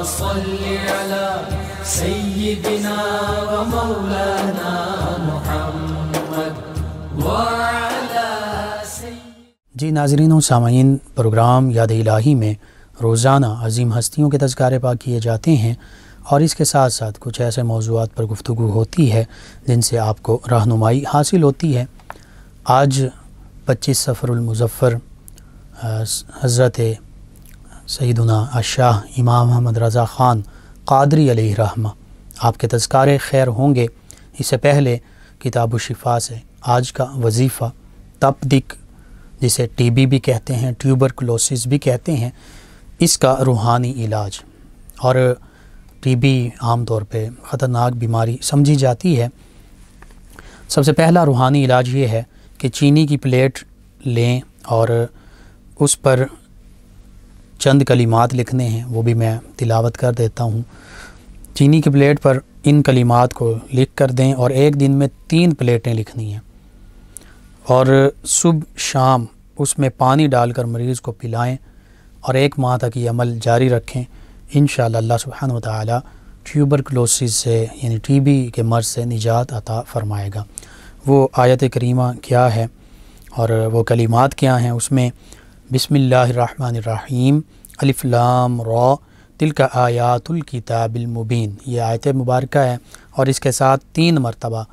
صل على سيدنا ومولانا محمد وعلى جی ناظرین و سامعین، پروگرام یاد الہی میں روزانہ عظیم ہستیوں کے تذکارے پاک کیے جاتے ہیں اور اس کے ساتھ ساتھ کچھ ایسے موضوعات پر گفتگو ہوتی ہے جن سے آپ کو رہنمائی حاصل ہوتی ہے۔ آج 25 صفر المظفر حضرت سیدنا الشاہ امام محمد رضا خان قادری علیہ رحمہ آپ کے تذکارے خیر ہوں گے۔ اس سے پہلے کتاب الشفا سے آج کا وظیفہ تپدق، جسے ٹی بی بھی کہتے ہیں، ٹیوبرکلوسس بھی کہتے ہیں، اس کا روحانی علاج۔ اور ٹی بی عام طور پہ خطرناک بیماری سمجھی جاتی ہے۔ سب سے پہلا روحانی علاج یہ ہے کہ چینی کی پلیٹ لیں اور اس پر چند کلمات لکھنے ہیں، وہ بھی میں تلاوت کر دیتا ہوں۔ چینی کی پلیٹ پر ان کلمات کو لکھ کر دیں اور ایک دن میں 3 پلیٹیں لکھنی ہیں، اور صبح شام اس میں پانی ڈال کر مریض کو پلائیں اور 1 ماہ تک یہ عمل جاری رکھیں۔ انشاءاللہ اللہ سبحانہ و تعالی ٹیوبرکلوسس سے یعنی ٹی بی کے مرض سے نجات عطا فرمائے گا۔ وہ آیت کریمہ کیا ہے اور وہ کلمات کیا ہیں؟ اس میں بسم اللہ الرحمن الرحیم، الف لام را تلک آیات الکتاب المبین، یہ آیت مبارکہ ہے، اور اس کے ساتھ 3 مرتبہ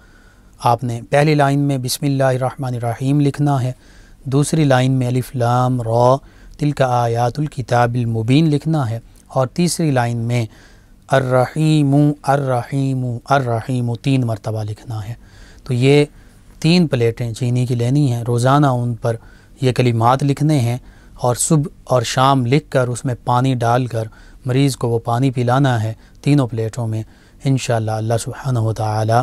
آپ نے پہلی لائن میں بسم اللہ الرحمن الرحیم لکھنا ہے، دوسری لائن میں الف لام را تلک آیات الکتاب المبین لکھنا ہے، اور تیسری لائن میں الرحیم الرحیم الرحیم 3 مرتبہ لکھنا ہے۔ تو یہ 3 پلیٹیں چینی کی لینی ہیں، روزانہ ان پر یہ کلمات لکھنے ہیں اور صبح اور شام لکھ کر اس میں پانی ڈال کر مریض کو وہ پانی پلانا ہے 3 پلیٹوں میں۔ انشاءاللہ اللہ سبحانہ و تعالی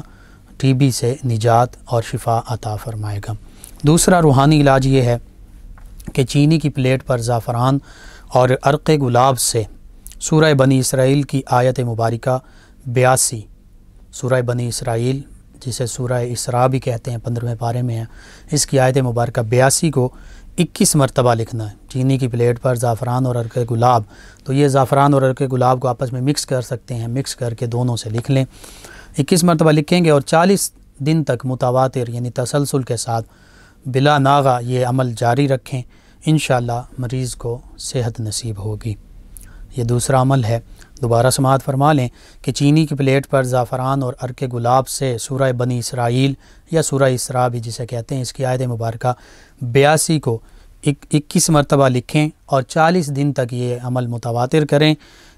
ٹی بی سے نجات اور شفا عطا فرمائے گا۔ دوسرا روحانی علاج یہ ہے کہ چینی کی پلیٹ پر زعفران اور عرق گلاب سے سورہ بنی اسرائیل کی آیت مبارکہ 82، سورہ بنی اسرائیل جسے سورہ اسراء بھی کہتے ہیں، 15ویں پارے میں ہے، اس کی آیت مبارکہ 82 کو 21 مرتبہ لکھنا ہے چینی کی پلیٹ پر زعفران اور عرق گلاب۔ تو یہ زعفران اور عرق گلاب کو آپس میں مکس کر سکتے ہیں، مکس کر کے دونوں سے لکھ لیں، 21 مرتبہ لکھیں گے اور 40 دن تک متواتر یعنی تسلسل کے ساتھ بلا ناغہ یہ عمل جاری رکھیں، انشاءاللہ مریض کو صحت نصیب ہوگی۔ یہ دوسرا عمل ہے۔ دوبارہ سماعت فرما لیں کہ چینی کی پلیٹ پر زعفران اور عرق گلاب سے سورہ بنی اسرائیل یا سورہ اسراء بھی جسے کہتے ہیں، اس کی آیت مبارکہ 82 کو 21 مرتبہ لکھیں اور 40 دن تک یہ عمل متواتر کریں،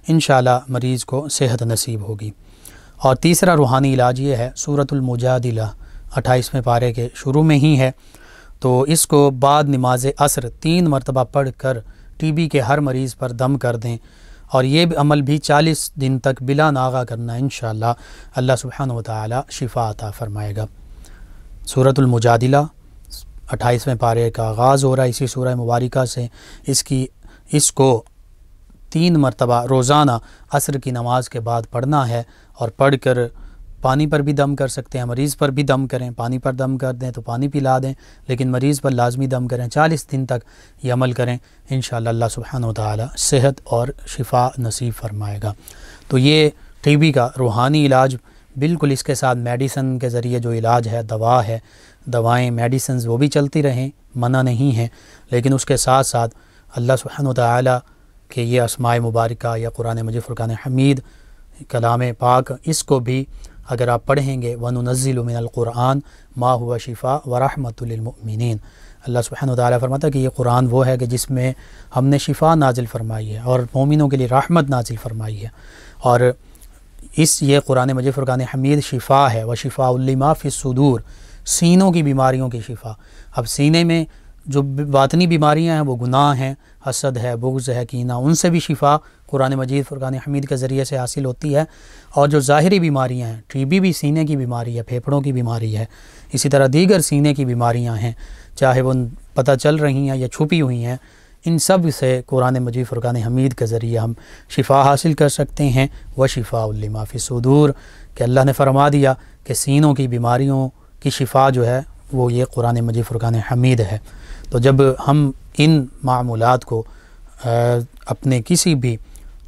انشاءاللہ مریض کو صحت نصیب ہوگی۔ اور تیسرا روحانی علاج یہ ہے، سورۃ المجادلہ 28ویں پارے کے شروع میں ہی ہے، تو اس کو بعد نماز عصر 3 مرتبہ پڑھ کر ٹی بی کے ہر مریض پر دم کر دیں، اور یہ عمل بھی 40 دن تک بلا ناغہ کرنا، انشاءاللہ اللہ سبحانہ و تعالی شفا عطا فرمائے گا۔ سورۃ المجادلہ 28ویں پارے کا آغاز ہو رہا ہے اسی سورہ مبارکہ سے۔ اس کو 3 مرتبہ روزانہ عصر کی نماز کے بعد پڑھنا ہے، اور پڑھ کر پانی پر بھی دم کر سکتے ہیں، مریض پر بھی دم کریں، پانی پر دم کر دیں تو پانی پلا دیں، لیکن مریض پر لازمی دم کریں، 40 دن تک یہ عمل کریں، انشاءاللہ اللہ سبحانہ و تعالی صحت اور شفا نصیب فرمائے گا۔ تو یہ ٹی بی کا روحانی علاج، بالکل اس کے ساتھ میڈیسن کے ذریعے جو علاج ہے، دوا ہے، دوائیں میڈیسنز وہ بھی چلتی رہیں، منع نہیں ہے، لیکن اس کے ساتھ ساتھ اللہ سبحانہ و تعالی کہ یہ اسماء مبارکہ یا قرآن مجید فرقان حمید کلام پاک، اس کو بھی اگر آپ پڑھیں گے وَنُنَزِّلُ مِنَ الْقُرْآنِ مَا هُوَ شِفَاءٌ وَرَحْمَةٌ لِلْمُؤْمِنِينَ، اللہ سبحانہ و تعالیٰ فرماتا ہے کہ یہ قرآن وہ ہے کہ جس میں ہم نے شفا نازل فرمائی ہے اور مومنوں کے لیے رحمت نازل فرمائی ہے، اور یہ قرآن مجید فرقان حمید شفا ہے، وَشِفَاءٌ لِمَا فِي الصُّدُورِ، سینوں کی بیماریوں کی شفا۔ اب سینے میں جو باطنی بیماریاں ہیں وہ گناہ ہیں، حسد ہے، بغض ہے، کینہ، ان سے بھی شفا قرآن مجید فرقان حمید کے ذریعے سے حاصل ہوتی ہے، اور جو ظاہری بیماریاں ہیں، ٹی بی بھی سینے کی بیماری ہے، پھیپھڑوں کی بیماری ہے، اسی طرح دیگر سینے کی بیماریاں ہیں، چاہے وہ پتہ چل رہی ہیں یا چھپی ہوئی ہیں، ان سب سے قرآن مجید فرقان حمید کے ذریعے ہم شفا حاصل کر سکتے ہیں۔ وَشِفَاءٌ لِمَا فِي الصُّدُورِ، کہ اللہ نے فرما دیا کہ سینوں کی بیماریوں کی شفا جو ہے وہ یہ قرآن مجید فرقان حمید ہے۔ تو جب ہم ان معمولات کو اپنے کسی بھی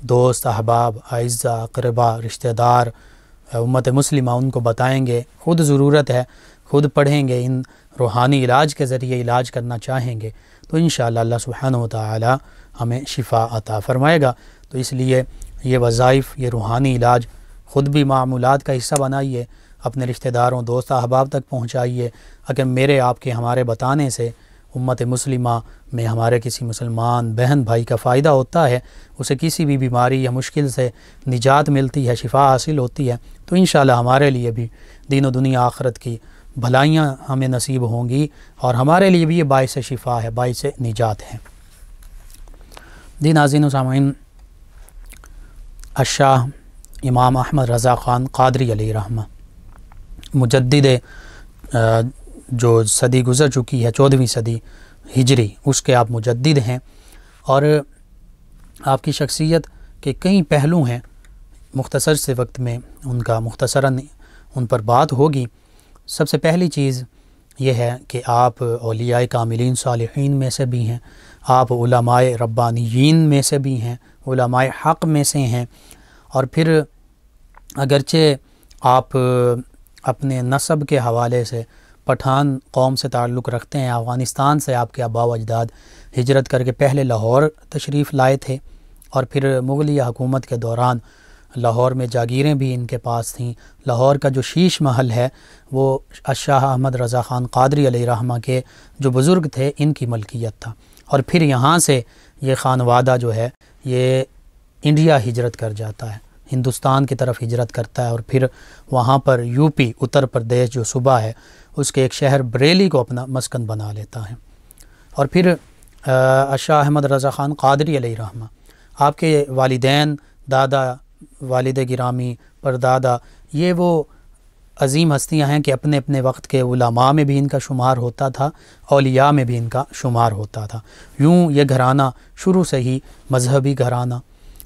دوست احباب اعزہ اقربا رشتہ دار امت مسلمہ ان کو بتائیں گے، خود ضرورت ہے، خود پڑھیں گے، ان روحانی علاج کے ذریعے علاج کرنا چاہیں گے تو انشاءاللہ اللہ سبحانہ و تعالی ہمیں شفا عطا فرمائے گا۔ تو اس لیے یہ وظائف، یہ روحانی علاج خود بھی معمولات کا حصہ بنائیے، اپنے رشتہ داروں دوست احباب تک پہنچائیے۔ اگر میرے آپ کے ہمارے بتانے سے امت مسلمہ میں ہمارے کسی مسلمان بہن بھائی کا فائدہ ہوتا ہے، اسے کسی بھی بیماری یا مشکل سے نجات ملتی ہے، شفا حاصل ہوتی ہے، تو انشاءاللہ ہمارے لیے بھی دین و دنیا آخرت کی بھلائیاں ہمیں نصیب ہوں گی اور ہمارے لیے بھی یہ باعث شفا ہے، باعث نجات ہے۔ ناظرین و سامعین، الشاہ امام احمد رضا خان قادری علیہ رحمہ مجدد جو صدی گزر چکی ہے 14ویں صدی ہجری، اس کے آپ مجدد ہیں، اور آپ کی شخصیت کے کئی پہلو ہیں، مختصر سے وقت میں ان کا مختصراً ان پر بات ہوگی۔ سب سے پہلی چیز یہ ہے کہ آپ اولیاء کاملین صالحین میں سے بھی ہیں، آپ علماء ربانیین میں سے بھی ہیں، علماء حق میں سے ہیں، اور پھر اگرچہ آپ اپنے نسب کے حوالے سے پٹھان قوم سے تعلق رکھتے ہیں، افغانستان سے آپ کے آباء و اجداد ہجرت کر کے پہلے لاہور تشریف لائے تھے، اور پھر مغلیہ حکومت کے دوران لاہور میں جاگیریں بھی ان کے پاس تھیں۔ لاہور کا جو شیش محل ہے وہ الشاہ احمد رضا خان قادری علیہ رحمہ کے جو بزرگ تھے ان کی ملکیت تھا، اور پھر یہاں سے یہ خانوادہ جو ہے یہ انڈیا ہجرت کر جاتا ہے، ہندوستان کی طرف ہجرت کرتا ہے، اور پھر وہاں پر یو پی اتر پردیش جو صوبہ ہے اس کے ایک شہر بریلی کو اپنا مسکن بنا لیتا ہے۔ اور پھر الشاہ احمد رضا خان قادری علیہ رحمہ، آپ کے والدین، دادا، والد گرامی، پردادا، یہ وہ عظیم ہستیاں ہیں کہ اپنے اپنے وقت کے علماء میں بھی ان کا شمار ہوتا تھا، اولیاء میں بھی ان کا شمار ہوتا تھا۔ یوں یہ گھرانہ شروع سے ہی مذہبی گھرانہ،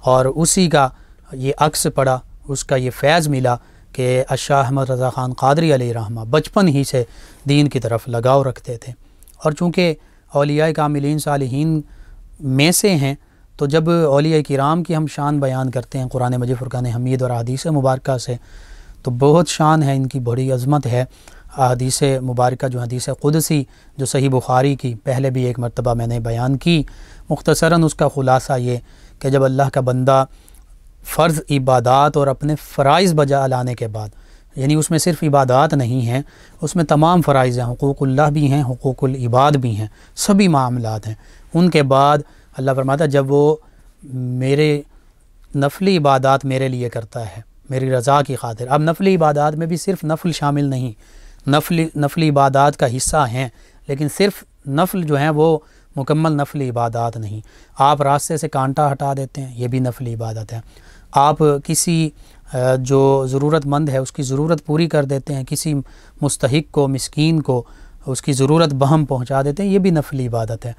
اور اسی کا یہ عکس پڑا، اس کا یہ فیض ملا کہ الشاہ احمد رضا خان قادری علیہ رحمہ بچپن ہی سے دین کی طرف لگاؤ رکھتے تھے، اور چونکہ اولیاء کاملین صالحین میں سے ہیں تو جب اولیاء کرام کی ہم شان بیان کرتے ہیں قرآن مجید فرقان حمید اور احادیث مبارکہ سے تو بہت شان ہے، ان کی بڑی عظمت ہے۔ احادیث مبارکہ جو حدیث قدسی جو صحیح بخاری کی پہلے بھی ایک مرتبہ میں نے بیان کی، مختصراً اس کا خلاصہ یہ کہ جب اللہ کا بندہ فرض عبادات اور اپنے فرائض بجا لانے کے بعد، یعنی اس میں صرف عبادات نہیں ہیں، اس میں تمام فرائض ہیں، حقوق اللہ بھی ہیں، حقوق العباد بھی ہیں، سبھی معاملات ہیں، ان کے بعد اللہ فرماتا ہے جب وہ میرے نفلی عبادات میرے لیے کرتا ہے میری رضا کی خاطر۔ اب نفلی عبادات میں بھی صرف نفل شامل نہیں، نفلی عبادات کا حصہ ہیں، لیکن صرف نفل جو ہیں وہ مکمل نفلی عبادات نہیں۔ آپ راستے سے کانٹا ہٹا دیتے ہیں، یہ بھی نفلی عبادت ہے۔ آپ کسی جو ضرورت مند ہے اس کی ضرورت پوری کر دیتے ہیں، کسی مستحق کو، مسکین کو اس کی ضرورت بہم پہنچا دیتے ہیں، یہ بھی نفلی عبادت ہے۔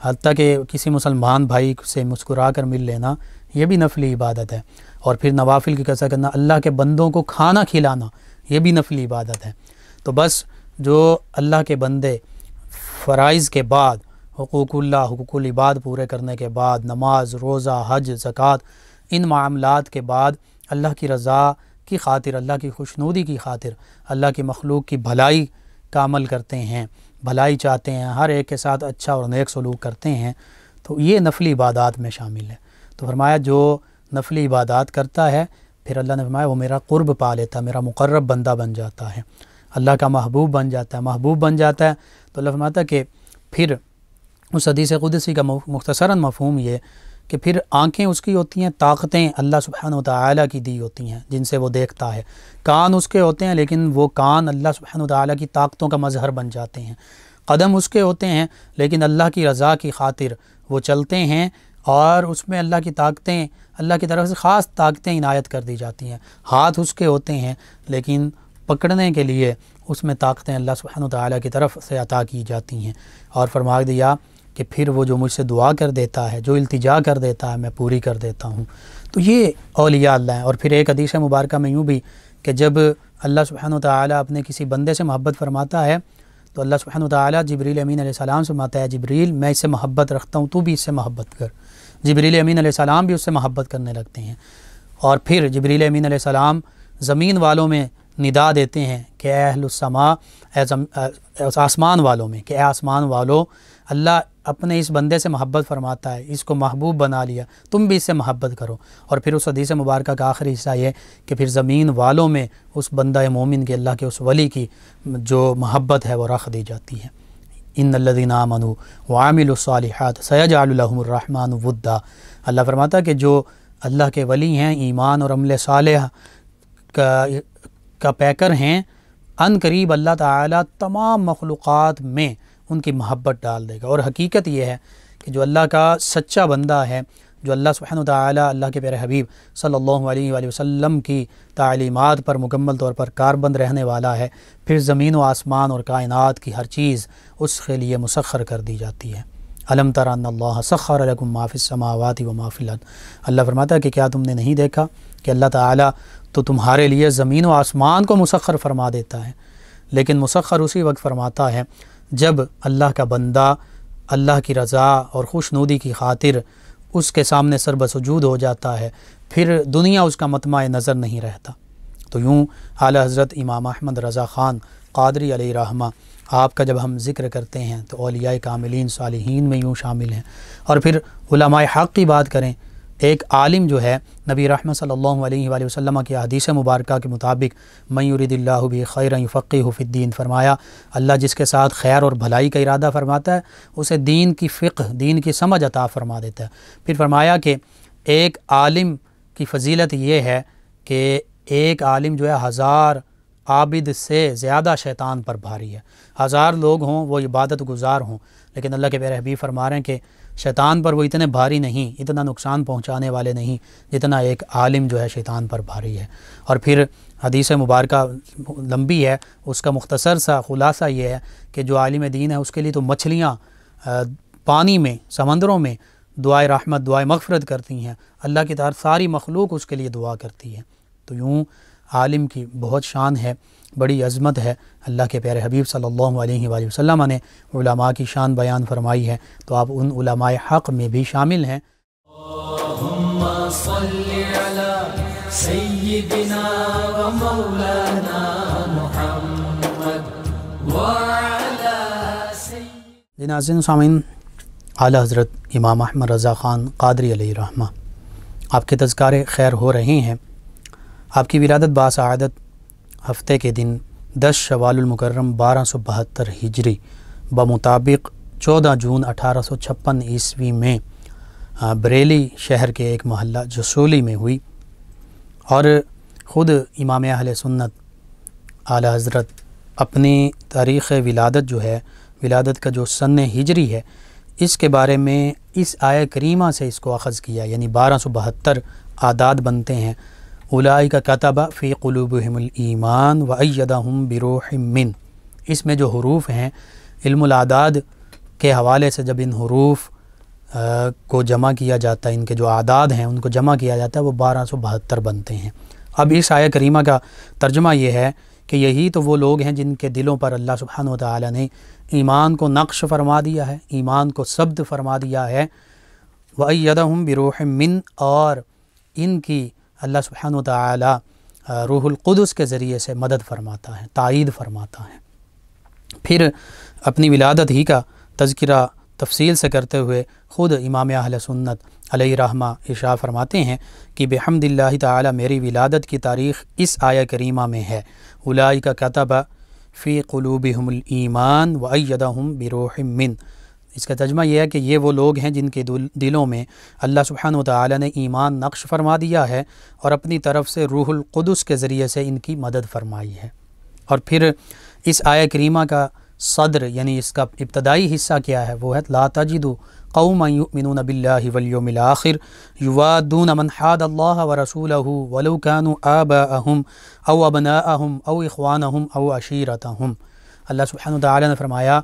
حتیٰ کہ کسی مسلمان بھائی سے مسکرا کر مل لینا، یہ بھی نفلی عبادت ہے۔ اور پھر نوافل کی کثرت کرنا، اللہ کے بندوں کو کھانا کھلانا، یہ بھی نفلی عبادت ہے۔ تو بس جو اللہ کے بندے فرائض کے بعد حقوق اللہ، حقوق العباد پورے کرنے کے بعد نماز، روزہ، حج، زکوٰۃ، ان معاملات کے بعد اللہ کی رضا کی خاطر، اللہ کی خوشنودی کی خاطر، اللہ کی مخلوق کی بھلائی کا عمل کرتے ہیں، بھلائی چاہتے ہیں، ہر ایک کے ساتھ اچھا اور نیک سلوک کرتے ہیں، تو یہ نفلی عبادات میں شامل ہے۔ تو فرمایا جو نفلی عبادات کرتا ہے پھر اللہ نے فرمایا وہ میرا قرب پا لیتا ہے، میرا مقرب بندہ بن جاتا ہے، اللہ کا محبوب بن جاتا ہے، محبوب بن جاتا ہے۔ تو اللہ فرماتا ہے کہ پھر اس حدیث قدسی کا مختصراً مفہوم یہ کہ پھر آنکھیں اس کی ہوتی ہیں، طاقتیں اللہ سبحانہ و تعالیٰ کی دی ہوتی ہیں جن سے وہ دیکھتا ہے، کان اس کے ہوتے ہیں لیکن وہ کان اللہ سبحانہ و تعالیٰ کی طاقتوں کا مظہر بن جاتے ہیں، قدم اس کے ہوتے ہیں لیکن اللہ کی رضا کی خاطر وہ چلتے ہیں، اور اس میں اللہ کی طاقتیں، اللہ کی طرف سے خاص طاقتیں عنایت کر دی جاتی ہیں، ہاتھ اس کے ہوتے ہیں لیکن پکڑنے کے لیے اس میں طاقتیں اللہ سبحانہ و تعالیٰ کی طرف سے عطا کی جاتی ہیں۔ اور فرما دیا کہ پھر وہ جو مجھ سے دعا کر دیتا ہے، جو التجا کر دیتا ہے، میں پوری کر دیتا ہوں۔ تو یہ اولیاء اللہ ہیں۔ اور پھر ایک حدیث مبارکہ میں یوں بھی کہ جب اللہ سبحانہ و تعالیٰ اپنے کسی بندے سے محبت فرماتا ہے تو اللہ سبحانہ و تعالیٰ جبریل امین علیہ السلام سے فرماتا ہے جبریل میں اس سے محبت رکھتا ہوں، تو بھی اس سے محبت کر۔ جبریل امین علیہ السلام بھی اس سے محبت کرنے لگتے ہیں، اور پھر جبریل امین علیہ السلام زمین والوں میں ندا دیتے ہیں کہ اے اہل السماء، آسمان والوں میں کہ اے آسمان والو، اللہ اپنے اس بندے سے محبت فرماتا ہے، اس کو محبوب بنا لیا، تم بھی اس سے محبت کرو۔ اور پھر اس حدیث مبارکہ کا آخری حصہ یہ کہ پھر زمین والوں میں اس بندہ مومن کے، اللہ کے اس ولی کی جو محبت ہے وہ رکھ دی جاتی ہے۔ ان الذین آمنوا وعملوا الصالحات سیجعل لهم الرحمن ودا، اللہ فرماتا ہے کہ جو اللہ کے ولی ہیں، ایمان اور عمل صالح کا پیکر ہیں، ان قریب اللہ تعالیٰ تمام مخلوقات میں ان کی محبت ڈال دے گا۔ اور حقیقت یہ ہے کہ جو اللہ کا سچا بندہ ہے، جو اللہ سبحانہ وتعالی اللہ کے پیارے حبیب صلی اللہ علیہ وآلہ وسلم کی تعلیمات پر مکمل طور پر کاربند رہنے والا ہے، پھر زمین و آسمان اور کائنات کی ہر چیز اس کے لیے مسخر کر دی جاتی ہے۔ الم تر ان اللہ سخر لکم ما فی السماوات و ما فی الارض، اللہ فرماتا ہے کہ کیا تم نے نہیں دیکھا کہ اللہ تعالیٰ تو تمہارے لیے زمین و آسمان کو مسخر فرما دیتا ہے، لیکن مسخر اسی وقت فرماتا ہے جب اللہ کا بندہ اللہ کی رضا اور خوشنودی کی خاطر اس کے سامنے سر بسجود ہو جاتا ہے، پھر دنیا اس کا مطمع نظر نہیں رہتا۔ تو یوں اعلیٰ حضرت امام احمد رضا خان قادری علیہ رحمہ، آپ کا جب ہم ذکر کرتے ہیں تو اولیاء کاملین صالحین میں یوں شامل ہیں۔ اور پھر علماء حق کی بات کریں، ایک عالم جو ہے، نبی رحمت صلی اللہ علیہ وآلہ وسلم کی حدیث مبارکہ کے مطابق من یرید اللہ بہ خیرا یفقہہ فی الدین، فرمایا اللہ جس کے ساتھ خیر اور بھلائی کا ارادہ فرماتا ہے اسے دین کی فقہ، دین کی سمجھ عطا فرما دیتا ہے۔ پھر فرمایا کہ ایک عالم کی فضیلت یہ ہے کہ ایک عالم جو ہے 1000 عابد سے زیادہ شیطان پر بھاری ہے۔ 1000 لوگ ہوں وہ عبادت گزار ہوں، لیکن اللہ کے پیارے حبیب فرما رہے ہیں کہ شیطان پر وہ اتنے بھاری نہیں، اتنا نقصان پہنچانے والے نہیں جتنا ایک عالم جو ہے شیطان پر بھاری ہے۔ اور پھر حدیث مبارکہ لمبی ہے، اس کا مختصر سا خلاصہ یہ ہے کہ جو عالم دین ہے اس کے لیے تو مچھلیاں پانی میں، سمندروں میں دعائے رحمت، دعائے مغفرت کرتی ہیں، اللہ کی طرف ساری مخلوق اس کے لیے دعا کرتی ہے۔ تو یوں عالم کی بہت شان ہے، بڑی عظمت ہے۔ اللہ کے پیارے حبیب صلی اللہ علیہ وآلہ وسلم نے علماء کی شان بیان فرمائی ہے، تو آپ ان علماء حق میں بھی شامل ہیں۔ اللہم صلی علی سیدنا و مولانا محمد وعلی سیدنا۔ ناظرین سامعین، اعلیٰ حضرت امام احمد رضا خان قادری علیہ رحمہ، آپ کے تذکارے خیر ہو رہے ہیں۔ آپ کی ولادت باسعادت ہفتے کے دن 10 شوال المکرم 1272 ہجری بمطابق 14 جون 1856 عیسوی میں بریلی شہر کے ایک محلہ جسولی میں ہوئی، اور خود امام اہل سنت اعلیٰ حضرت اپنی تاریخ ولادت جو ہے، ولادت کا جو سن ہجری ہے، اس کے بارے میں اس آیہ کریمہ سے اس کو اخذ کیا، یعنی 1272 اعداد بنتے ہیں۔ اولئک کتب فی قلوبہم الایمان وایدہم بروح من، اس میں جو حروف ہیں، علم الاعداد کے حوالے سے جب ان حروف کو جمع کیا جاتا ہے، ان کے جو اعداد ہیں ان کو جمع کیا جاتا ہے، وہ 1272 بنتے ہیں۔ اب اس آیہ کریمہ کا ترجمہ یہ ہے کہ یہی تو وہ لوگ ہیں جن کے دلوں پر اللہ سبحانہ وتعالی نے ایمان کو نقش فرما دیا ہے، ایمان کو ثبت فرما دیا ہے، وَأَيَّدَهُمْ بِرُوحٍ مِّنْ، اور ان کی اللہ سبحانہ وتعالی روح القدس کے ذریعے سے مدد فرماتا ہے، تائید فرماتا ہے۔ پھر اپنی ولادت ہی کا تذکرہ تفصیل سے کرتے ہوئے خود امام اہل سنت علیہ رحمہ ارشاد فرماتے ہیں کہ بحمد اللہ تعالی میری ولادت کی تاریخ اس آیہ کریمہ میں ہے، اولئک کتب فی قلوبہم الایمان وایدہم بروح من۔ اس کا ترجمہ یہ ہے کہ یہ وہ لوگ ہیں جن کے دلوں میں اللہ سبحانہ وتعالی نے ایمان نقش فرما دیا ہے اور اپنی طرف سے روح القدس کے ذریعے سے ان کی مدد فرمائی ہے۔ اور پھر اس آیہ کریمہ کا صدر یعنی اس کا ابتدائی حصہ کیا ہے، وہ ہے لا تجد قوما یؤمنون باللہ والیوم الآخر یوادون من حاد اللہ ورسولہ ولو كانوا آباءہم او ابناءہم او اخوانہم او عشیرتہم۔ اللہ سبحانہ وتعالی نے فرمایا،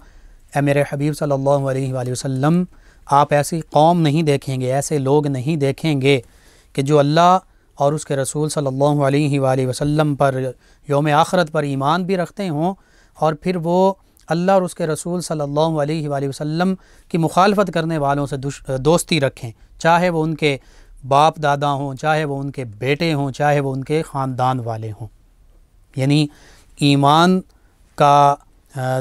اے میرے حبیب صلی اللہ علیہ وآلہ وسلم، آپ ایسی قوم نہیں دیکھیں گے، ایسے لوگ نہیں دیکھیں گے کہ جو اللہ اور اس کے رسول صلی اللہ علیہ وآلہ وسلم پر، یوم آخرت پر ایمان بھی رکھتے ہوں، اور پھر وہ اللہ اور اس کے رسول صلی اللہ علیہ وآلہ وسلم کی مخالفت کرنے والوں سے دوستی رکھیں، چاہے وہ ان کے باپ دادا ہوں، چاہے وہ ان کے بیٹے ہوں، چاہے وہ ان کے خاندان والے ہوں۔ یعنی ایمان کا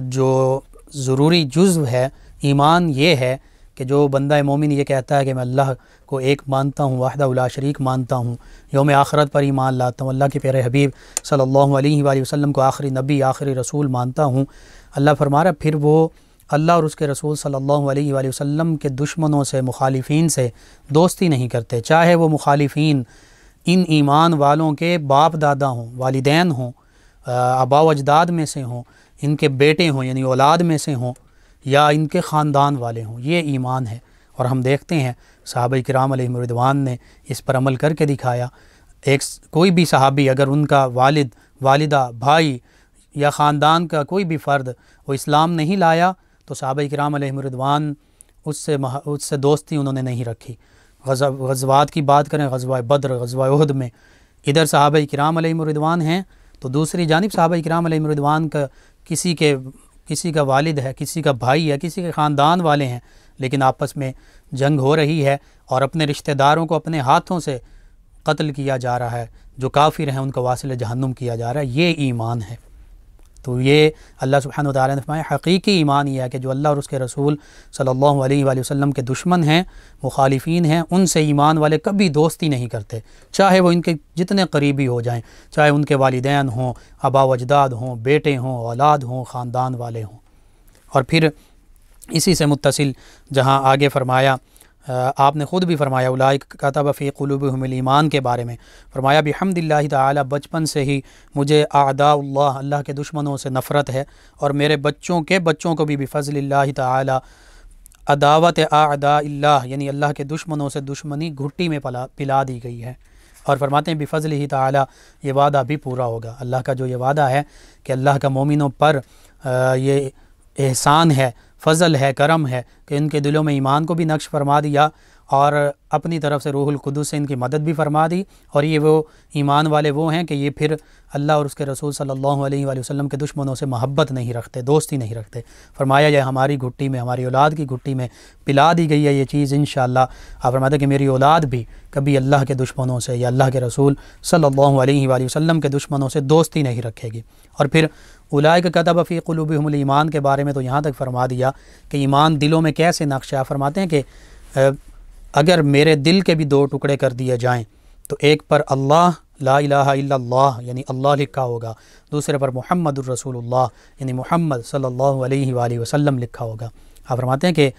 جو ضروری جزو ہے، ایمان یہ ہے کہ جو بندہ مومن یہ کہتا ہے کہ میں اللہ کو ایک مانتا ہوں، وحدہ لا شریک مانتا ہوں، یوم آخرت پر ایمان لاتا ہوں، اللہ کے پیارے حبیب صلی اللہ علیہ وآلہ وسلم کو آخری نبی، آخری رسول مانتا ہوں، اللہ فرما رہا ہے پھر وہ اللہ اور اس کے رسول صلی اللہ علیہ وآلہ وسلم کے دشمنوں سے، مخالفین سے دوستی نہیں کرتے، چاہے وہ مخالفین ان ایمان والوں کے باپ دادا ہوں، والدین ہوں، آبا و اجداد میں سے ہوں، ان کے بیٹے ہوں یعنی اولاد میں سے ہوں، یا ان کے خاندان والے ہوں۔ یہ ایمان ہے، اور ہم دیکھتے ہیں صحابہ کرام علیہم رضوان نے اس پر عمل کر کے دکھایا۔ کوئی بھی صحابی اگر ان کا والد، والدہ، بھائی یا خاندان کا کوئی بھی فرد وہ اسلام نہیں لایا تو صحابہ کرام علیہم رضوان اس سے دوستی انہوں نے نہیں رکھی۔ غزوات کی بات کریں، غزوہ بدر، غزوہ احد میں ادھر صحابہ کرام علیہم رضوان ہیں تو دوسری جانب صحابہ کرام علیہم رضوان کا کسی کا والد ہے، کسی کا بھائی ہے، کسی کے خاندان والے ہیں، لیکن آپس میں جنگ ہو رہی ہے اور اپنے رشتہ داروں کو اپنے ہاتھوں سے قتل کیا جا رہا ہے، جو کافر ہیں ان کو واصل جہنم کیا جا رہا ہے۔ یہ ایمان ہے۔ تو یہ اللہ سبحانہ وتعالی نے فرمایا حقیقی ایمان یہ ہے کہ جو اللہ اور اس کے رسول صلی اللہ علیہ وآلہ وسلم کے دشمن ہیں، مخالفین ہیں، ان سے ایمان والے کبھی دوستی نہیں کرتے، چاہے وہ ان کے جتنے قریبی ہو جائیں، چاہے ان کے والدین ہوں، آبا و اجداد ہوں، بیٹے ہوں، اولاد ہوں، خاندان والے ہوں۔ اور پھر اسی سے متصل جہاں آگے فرمایا، آپ نے خود بھی فرمایا اولئک کتب فی قلوبہم الایمان کے بارے میں، فرمایا بحمد اللہ تعالی بچپن سے ہی مجھے اعداء اللہ، اللہ کے دشمنوں سے نفرت ہے، اور میرے بچوں کے بچوں کو بھی بفضل اللہ تعالی عداوت اعداء اللہ یعنی اللہ کے دشمنوں سے دشمنی گھٹی میں پلا دی گئی ہے۔ اور فرماتے ہیں بفضلہ تعالی یہ وعدہ بھی پورا ہوگا۔ اللہ کا جو یہ وعدہ ہے کہ اللہ کا مومنوں پر یہ احسان ہے، فضل ہے، کرم ہے کہ ان کے دلوں میں ایمان کو بھی نقش فرما دیا، اور اپنی طرف سے روح القدس سے ان کی مدد بھی فرما دی، اور یہ وہ ایمان والے وہ ہیں کہ یہ پھر اللہ اور اس کے رسول صلی اللہ علیہ وآلہ وسلم کے دشمنوں سے محبت نہیں رکھتے، دوستی نہیں رکھتے۔ فرمایا یہ ہماری گھٹی میں، ہماری اولاد کی گھٹی میں پلا دی گئی ہے یہ چیز انشاءاللہ۔ آپ فرماتے ہیں کہ میری اولاد بھی کبھی اللہ کے دشمنوں سے یا اللہ کے رسول صلی اللہ علیہ وآلہ وسلم کے دشمنوں سے دوستی نہیں رکھے گی۔ اور پھر اولئک کتب فی قلوبہم الایمان کے بارے میں تو یہاں تک فرما دیا کہ ایمان دلوں میں کیسے نقش ہے۔ فرماتے ہیں کہ اگر میرے دل کے بھی دو ٹکڑے کر دیے جائیں تو ایک پر اللہ لا الہ الا اللہ یعنی اللہ لکھا ہوگا، دوسرے پر محمد الرسول اللہ یعنی محمد صلی اللہ علیہ وآلہ وسلم لکھا ہوگا۔ آپ فرماتے ہیں کہ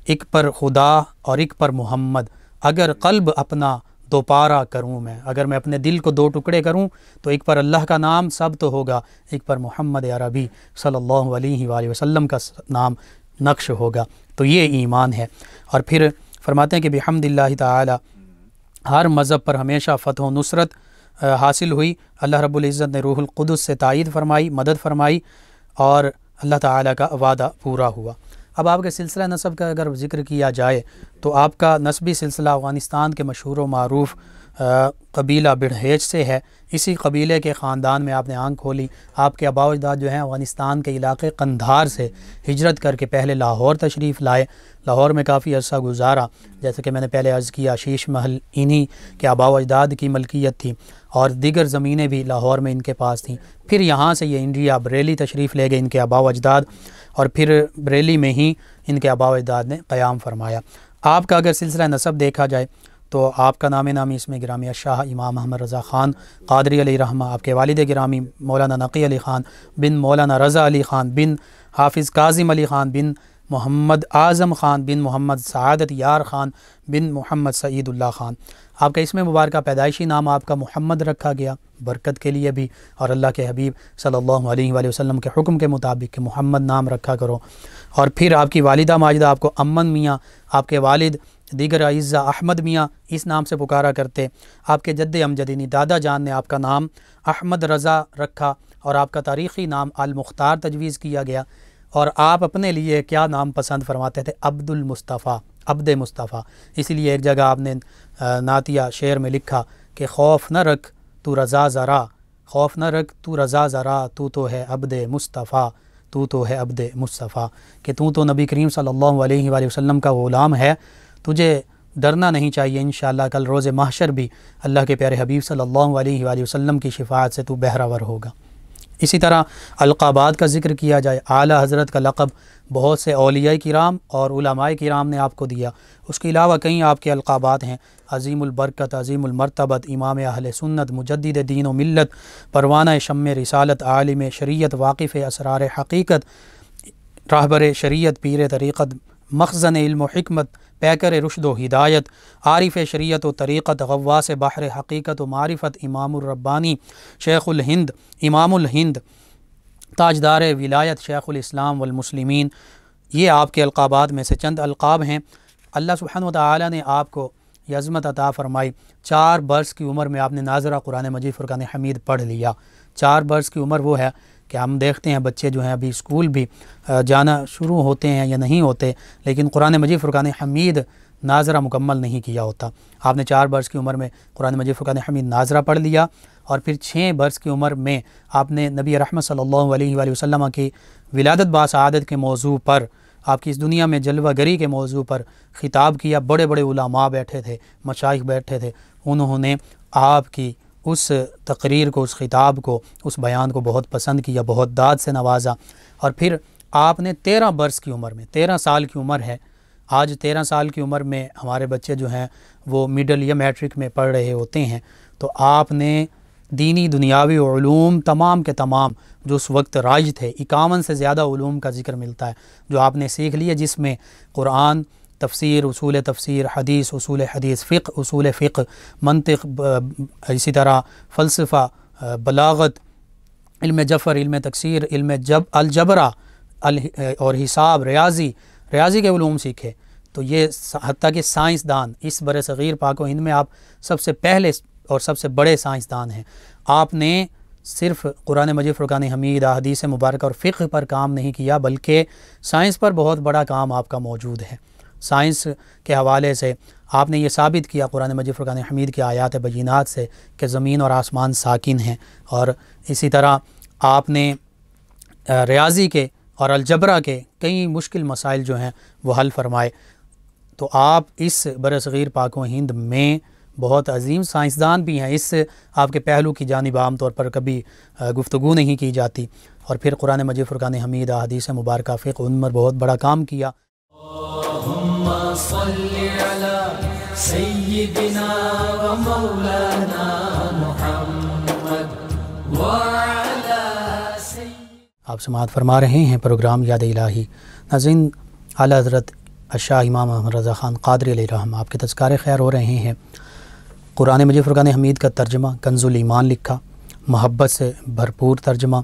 ایک پر خدا اور ایک پر محمد، اگر قلب اپنا دوپارہ کروں میں، اگر میں اپنے دل کو دو ٹکڑے کروں تو ایک پر اللہ کا نام ثبت ہوگا، ایک پر محمد عربی صلی اللہ علیہ وآلہ وسلم کا نام نقش ہوگا۔ تو یہ ایمان ہے۔ اور پھر فرماتے ہیں کہ بحمد اللہ تعالی ہر مذہب پر ہمیشہ فتح و نصرت حاصل ہوئی، اللہ رب العزت نے روح القدس سے تائید فرمائی، مدد فرمائی، اور اللہ تعالیٰ کا وعدہ پورا ہوا۔ اب آپ کے سلسلہ نسب کا اگر ذکر کیا جائے تو آپ کا نسبی سلسلہ افغانستان کے مشہور و معروف قبیلہ بڑھیج سے ہے۔ اسی قبیلے کے خاندان میں آپ نے آنکھ کھولی۔ آپ کے آباء و اجداد جو ہیں افغانستان کے علاقے قندھار سے ہجرت کر کے پہلے لاہور تشریف لائے، لاہور میں کافی عرصہ گزارا، جیسے کہ میں نے پہلے عرض کیا شیش محل انہی کے آباء و اجداد کی ملکیت تھی، اور دیگر زمینیں بھی لاہور میں ان کے پاس تھیں۔ پھر یہاں سے یہ انڈیا بریلی تشریف لے گئے ان کے آباء و اجداد، اور پھر بریلی میں ہی ان کے آباء و اجداد نے قیام فرمایا۔ آپ کا اگر سلسلہ نسب دیکھا جائے تو آپ کا نام نامی اس میں گرامی شاہ امام احمد رضا خان قادری علیہ رحمہ، آپ کے والد گرامی مولانا نقی علی خان بن مولانا رضا علی خان بن حافظ کاظم علی خان بن محمد اعظم خان بن محمد سعادت یار خان بن محمد سعید اللہ خان۔ آپ کا اسم مبارکہ پیدائشی نام آپ کا محمد رکھا گیا برکت کے لیے بھی، اور اللہ کے حبیب صلی اللہ علیہ وآلہ وسلم کے حکم کے مطابق کہ محمد نام رکھا کرو۔ اور پھر آپ کی والدہ ماجدہ آپ کو امن میاں، آپ کے والد دیگر اعزہ احمد میاں اس نام سے پکارا کرتے۔ آپ کے جد امجد یعنی دادا جان نے آپ کا نام احمد رضا رکھا، اور آپ کا تاریخی نام المختار تجویز کیا گیا، اور آپ اپنے لیے کیا نام پسند فرماتے تھے؟ عبد المصطفیٰ، عبد مصطفیٰ۔ اسی لیے ایک جگہ آپ نے نعتیہ شعر میں لکھا کہ خوف نہ رکھ تو رضا ذرا، خوف نہ رکھ تو رضا ذرا، تو ہے عبد مصطفیٰ، تو ہے عبد مصطفیٰ، کہ تو نبی کریم صلی اللہ علیہ وآلہ وسلم کا غلام ہے، تجھے ڈرنا نہیں چاہیے، انشاءاللہ کل روز محشر بھی اللہ کے پیارے حبیب صلی اللہ علیہ وآلہ وسلم کی شفاعت سے تو بہرہ ور ہوگا۔ اسی طرح القابات کا ذکر کیا جائے، اعلیٰ حضرت کا لقب بہت سے اولیاء کرام اور علماء کرام نے آپ کو دیا، اس کے علاوہ کئی آپ کے القابات ہیں، عظیم البرکت، عظیم المرتبت، امام اہل سنت، مجدد دین و ملت، پروانہ شمع رسالت، عالم شریعت، واقف اسرار حقیقت، راہبر شریعت، پیر طریقت، مخزن علم و حکمت، پیکر رشد و ہدایت، عارف شریعت و طریقت، غواص بحر حقیقت و معرفت، امام الربانی، شیخ الہند، امام الہند، تاجدار ولایت، شیخ الاسلام والمسلمین، یہ آپ کے القابات میں سے چند القاب ہیں۔ اللہ سبحانہ و تعالی نے آپ کو یہ عظمت عطا فرمائی، 4 برس کی عمر میں آپ نے ناظرہ قرآن مجید فرقان حمید پڑھ لیا۔ 4 برس کی عمر وہ ہے کہ ہم دیکھتے ہیں بچے جو ہیں ابھی اسکول بھی جانا شروع ہوتے ہیں یا نہیں ہوتے، لیکن قرآن مجید فرقان حمید ناظرہ مکمل نہیں کیا ہوتا۔ آپ نے 4 برس کی عمر میں قرآن مجید فرقان حمید ناظرہ پڑھ لیا، اور پھر 6 برس کی عمر میں آپ نے نبی رحمت صلی اللہ علیہ وآلہ وسلم کی ولادت باسعادت کے موضوع پر، آپ کی اس دنیا میں جلوہ گری کے موضوع پر خطاب کیا۔ بڑے بڑے علماء بیٹھے تھے، مشائخ بیٹھے تھے، انہوں نے آپ کی اس تقریر کو، اس خطاب کو، اس بیان کو بہت پسند کیا، بہت داد سے نوازا۔ اور پھر آپ نے 13 برس کی عمر میں، 13 سال کی عمر ہے، آج 13 سال کی عمر میں ہمارے بچے جو ہیں وہ مڈل یا میٹرک میں پڑھ رہے ہوتے ہیں، تو آپ نے دینی دنیاوی علوم تمام کے تمام جو اس وقت رائج تھے، 51 سے زیادہ علوم کا ذکر ملتا ہے جو آپ نے سیکھ لیے، جس میں قرآن، تفسیر، اصول تفسیر، حدیث، اصول حدیث، فقہ، اصول فقہ، منطق، اسی طرح فلسفہ، بلاغت، علم جفر، علم تکسیر، علم الجبرہ اور حساب، ریاضی کے علوم سیکھے۔ تو یہ حتیٰ کہ سائنسدان، اس برصغیر پاک و ہند میں آپ سب سے پہلے اور سب سے بڑے سائنسدان ہیں۔ آپ نے صرف قرآن مجید فرقان حمید، احادیث مبارکہ اور فقہ پر کام نہیں کیا، بلکہ سائنس پر بہت بڑا کام آپ کا موجود ہے۔ سائنس کے حوالے سے آپ نے یہ ثابت کیا قرآن مجید فرقان حمید کی آیات بینات سے کہ زمین اور آسمان ساکن ہیں، اور اسی طرح آپ نے ریاضی کے اور الجبرہ کے کئی مشکل مسائل جو ہیں وہ حل فرمائے۔ تو آپ اس برصغیر پاک و ہند میں بہت عظیم سائنسدان بھی ہیں، اس آپ کے پہلو کی جانب عام طور پر کبھی گفتگو نہیں کی جاتی۔ اور پھر قرآن مجید فرقان حمید، احادیث مبارکہ، فقہ، ان پر بہت بڑا کام کیا۔ اللہم صلی علی سیدنا و مولانا محمد وعلی آپ سماعت فرما رہے ہیں پروگرام یاد الہی۔ ناظرین، اعلیٰ حضرت الشاہ امام احمد رضا خان قادری علیہ الرحمہ آپ کے تذکار خیر ہو رہے ہیں۔ قرآن مجید فرقان حمید کا ترجمہ کنز الایمان لکھا، محبت سے بھرپور ترجمہ،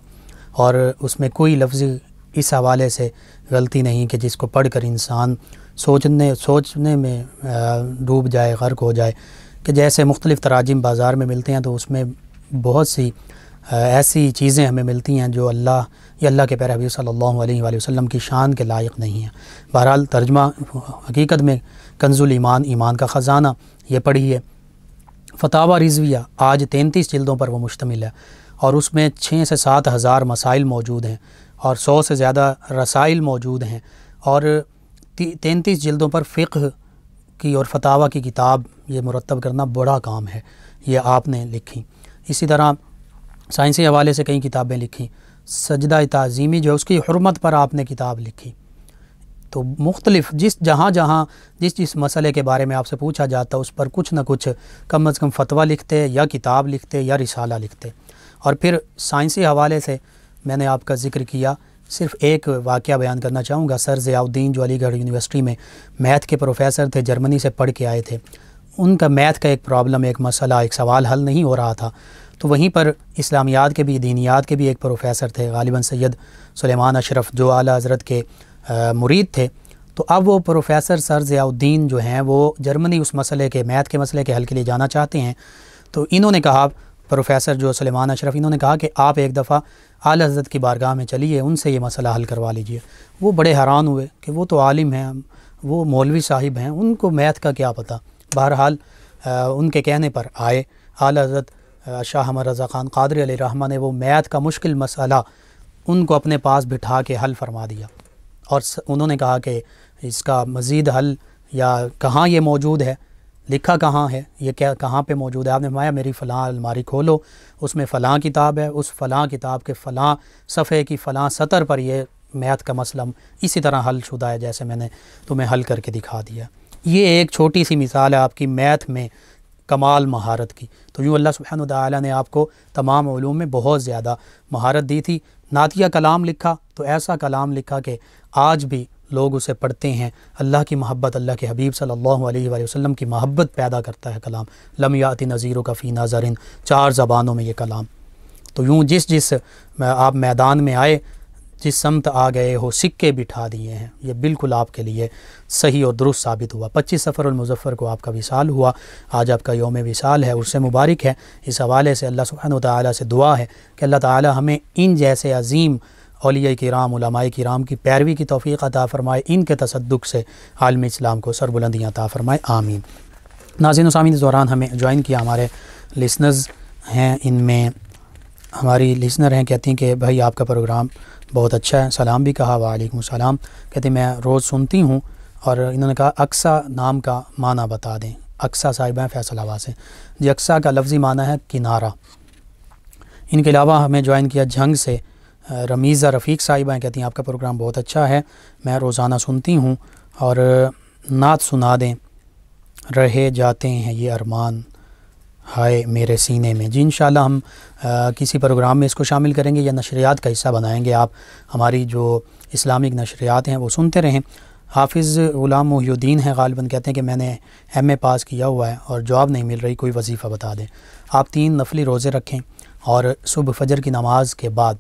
اور اس میں کوئی لفظی اس حوالے سے غلطی نہیں کہ جس کو پڑھ کر انسان سوچنے میں ڈوب جائے، غرق ہو جائے، کہ جیسے مختلف تراجم بازار میں ملتے ہیں تو اس میں بہت سی ایسی چیزیں ہمیں ملتی ہیں جو اللہ یا اللہ کے پیارے حبیب صلی اللہ علیہ وآلہ وسلم کی شان کے لائق نہیں ہیں۔ بہرحال ترجمہ حقیقت میں کنز الایمان، ایمان کا خزانہ، یہ پڑھیے۔ فتاوی رضویہ آج 33 جلدوں پر وہ مشتمل ہے، اور اس میں 6 سے 7 ہزار مسائل موجود ہیں، اور 100 سے زیادہ رسائل موجود ہیں، اور 33 جلدوں پر فقہ کی اور فتاوی کی کتاب یہ مرتب کرنا بڑا کام ہے، یہ آپ نے لکھی۔ اسی طرح سائنسی حوالے سے کئی کتابیں لکھی، سجدہ تعظیمی جو اس کی حرمت پر آپ نے کتاب لکھی۔ تو مختلف جس مسئلے کے بارے میں آپ سے پوچھا جاتا اس پر کچھ نہ کچھ کم از کم فتویٰ لکھتے یا کتاب لکھتے یا رسالہ لکھتے۔ اور پھر سائنسی حوالے سے میں نے آپ کا ذکر کیا، صرف ایک واقعہ بیان کرنا چاہوں گا۔ سر ضیاء الدین جو علی گڑھ یونیورسٹی میں میتھ کے پروفیسر تھے، جرمنی سے پڑھ کے آئے تھے، ان کا میتھ کا ایک پرابلم، ایک مسئلہ، ایک سوال حل نہیں ہو رہا تھا، تو وہیں پر اسلامیات کے بھی، دینیات کے بھی ایک پروفیسر تھے، غالباً سید سلیمان اشرف، جو اعلیٰ حضرت کے مرید تھے۔ تو اب وہ پروفیسر سر ضیاء الدین جو ہیں وہ جرمنی اس مسئلے کے، میتھ کے مسئلے کے حل کے لیے جانا چاہتے ہیں۔ تو انہوں نے کہا، پروفیسر جو سلیمان اشرف، انہوں نے کہا کہ آپ ایک دفعہ اعلیٰ حضرت کی بارگاہ میں چلیے، ان سے یہ مسئلہ حل کروا لیجئے۔ وہ بڑے حیران ہوئے کہ وہ تو عالم ہیں، وہ مولوی صاحب ہیں، ان کو میتھ کا کیا پتہ۔ بہرحال ان کے کہنے پر آئے اعلیٰ حضرت شاہ احمد رضا خان قادری علیہ الرحمہ نے وہ میتھ کا مشکل مسئلہ ان کو اپنے پاس بٹھا کے حل فرما دیا، اور انہوں نے کہا کہ اس کا مزید حل یا کہاں یہ موجود ہے، لکھا کہاں ہے، یہ کہاں پہ موجود ہے؟ آپ نے فرمایا میری فلاں الماری کھولو، اس میں فلاں کتاب ہے، اس فلاں کتاب کے فلاں صفحے کی فلاں سطر پر یہ میتھ کا مسئلہ اسی طرح حل شدہ ہے جیسے میں نے تمہیں حل کر کے دکھا دیا۔ یہ ایک چھوٹی سی مثال ہے آپ کی میتھ میں کمال مہارت کی۔ تو یوں اللہ سبحانہ وتعالی نے آپ کو تمام علوم میں بہت زیادہ مہارت دی تھی۔ نعتیہ کلام لکھا تو ایسا کلام لکھا کہ آج بھی لوگ اسے پڑھتے ہیں، اللہ کی محبت، اللہ کے حبیب صلی اللہ علیہ وآلہ وسلم کی محبت پیدا کرتا ہے کلام۔ لم یأتی نذیرک فی نظر، 4 زبانوں میں یہ کلام۔ تو یوں جس آپ میدان میں آئے، جس سمت آ گئے ہو، سکے بٹھا دیے ہیں، یہ بالکل آپ کے لیے صحیح اور درست ثابت ہوا۔ 25 صفر المظفر کو آپ کا وصال ہوا، آج آپ کا یوم وصال ہے، اس سے مبارک ہے۔ اس حوالے سے اللہ سبحانہ وتعالی سے دعا ہے کہ اللہ تعالی ہمیں ان جیسے عظیم اولیاء کرام، علماء کرام کی پیروی کی توفیق عطا فرمائے، ان کے تصدق سے عالم اسلام کو سربلندیاں عطا فرمائے، آمین۔ ناظرین و سامعین، اس دوران ہمیں جوائن کیا ہمارے لسنرز ہیں، ان میں ہماری لسنر ہیں، کہتی ہیں کہ بھائی آپ کا پروگرام بہت اچھا ہے، سلام بھی کہا، وعلیکم السلام، کہتے ہیں میں روز سنتی ہوں، اور انہوں نے کہا اقصیٰ نام کا معنی بتا دیں۔ اقصیٰ صاحبہ فیصل آباد سے، جی اقصیٰ کا لفظی معنی ہے کنارہ۔ ان کے علاوہ ہمیں جوائن کیا جھنگ سے رمیزہ رفیق صاحبہ، کہتی ہیں آپ کا پروگرام بہت اچھا ہے، میں روزانہ سنتی ہوں، اور نعت سنا دیں، رہے جاتے ہیں یہ ارمان ہائے میرے سینے میں۔ جی انشاءاللہ ہم کسی پروگرام میں اس کو شامل کریں گے یا نشریات کا حصہ بنائیں گے۔ آپ ہماری جو اسلامک نشریات ہیں وہ سنتے رہیں۔ حافظ غلام محی الدین ہیں غالباً، کہتے ہیں کہ میں نے ایم اے پاس کیا ہوا ہے اور جاب نہیں مل رہی، کوئی وظیفہ بتا دیں۔ آپ 3 نفلی روزے رکھیں، اور صبح فجر کی نماز کے بعد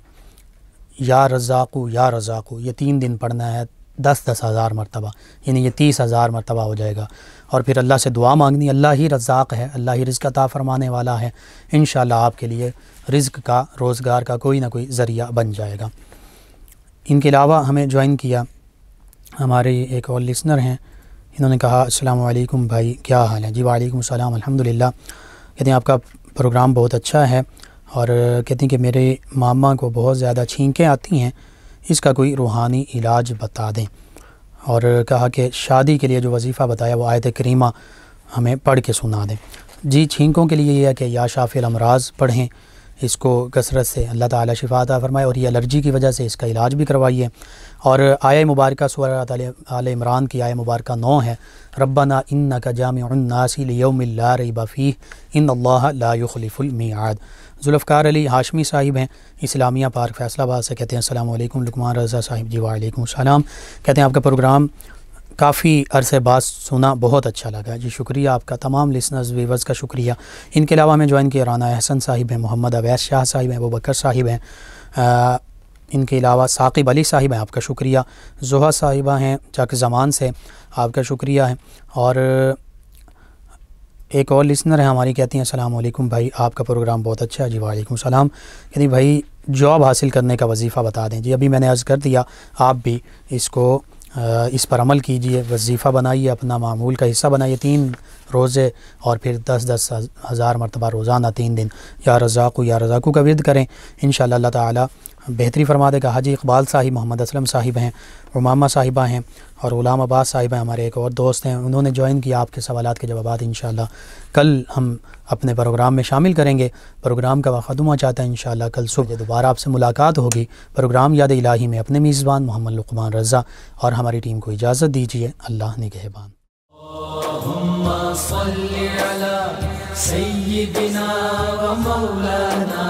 یا رزاقو یا رزاقو یہ 3 دن پڑھنا ہے 10,000 مرتبہ، یعنی یہ 30,000 مرتبہ ہو جائے گا، اور پھر اللہ سے دعا مانگنی۔ اللہ ہی رزاق ہے، اللہ ہی رزق عطا فرمانے والا ہے، انشاءاللہ آپ کے لیے رزق کا، روزگار کا کوئی نہ کوئی ذریعہ بن جائے گا۔ ان کے علاوہ ہمیں جوائن کیا ہمارے ایک اور لسنر ہیں، انہوں نے کہا السلام علیکم بھائی، کیا حال ہے؟ جی وعلیکم السلام، الحمدللہ۔ کہتے ہیں آپ کا پروگرام بہت اچھا ہے، اور کہتے ہیں کہ میرے ماما کو بہت زیادہ چھینکیں آتی ہیں، اس کا کوئی روحانی علاج بتا دیں، اور کہا کہ شادی کے لیے جو وظیفہ بتایا وہ آیت کریمہ ہمیں پڑھ کے سنا دیں۔ جی چھینکوں کے لیے یہ ہے کہ یا شافی الامراض پڑھیں، اس کو کثرت سے اللہ تعالی شفا عطا فرمائے، اور یہ الرجی کی وجہ سے اس کا علاج بھی کروائیے۔ اور آیہ مبارکہ سورہ آل عمران کی آیہ مبارکہ 9 ہے، ربنا انک جامع الناس لیوم لا ریب فیہ ان اللہ لا یخلف المیعاد۔ ذوالفقار علی ہاشمی صاحب ہیں، اسلامیہ پارک فیصل آباد سے، کہتے ہیں السلام علیکم۔ لقمان رضا صاحب، جی وعلیکم السلام، کہتے ہیں آپ کا پروگرام کافی عرصے بعد سنا، بہت اچھا لگا۔ جی شکریہ آپ کا، تمام لسنرز ویورز کا شکریہ۔ ان کے علاوہ ہمیں جوائن کیا رانا احسن صاحب ہیں، محمد اویس شاہ صاحب ہیں، ابوبکر صاحب ہیں، ان کے علاوہ ثاقب علی صاحب ہیں، آپ کا شکریہ۔ زہا صاحبہ ہیں چک زمان سے، آپ کا شکریہ ہے۔ اور ایک اور لسنر ہیں ہماری، کہتی ہیں السلام علیکم بھائی، آپ کا پروگرام بہت اچھا ہے۔ جی وعلیکم السلام، کہتی بھائی جاب حاصل کرنے کا وظیفہ بتا دیں۔ جی ابھی میں نے عرض کر دیا، آپ بھی اس پر عمل کیجئے، وظیفہ بنائیے، اپنا معمول کا حصہ بنائیے، 3 روزے اور پھر 10,000 مرتبہ روزانہ 3 دن یا رزاقو یا رزاقو کا ورد کریں، انشاءاللہ اللہ تعالی بہتری فرما دے گا۔ حاجی اقبال صاحب، محمد اسلم صاحب ہیں، امامہ صاحبہ ہیں، اور غلام عباس صاحب ہیں، ہمارے ایک اور دوست ہیں، انہوں نے جوائن کیا۔ آپ کے سوالات کے جوابات انشاءاللہ کل ہم اپنے پروگرام میں شامل کریں گے۔ پروگرام کا وقت ختم ہو جاتا ہے، انشاءاللہ کل صبح دوبارہ آپ سے ملاقات ہوگی پروگرام یاد الہی میں۔ اپنے میزبان محمد لقمان رضا اور ہماری ٹیم کو اجازت دیجیے، اللہ نگہبان۔ اللہم صل علی سیدنا و مولانا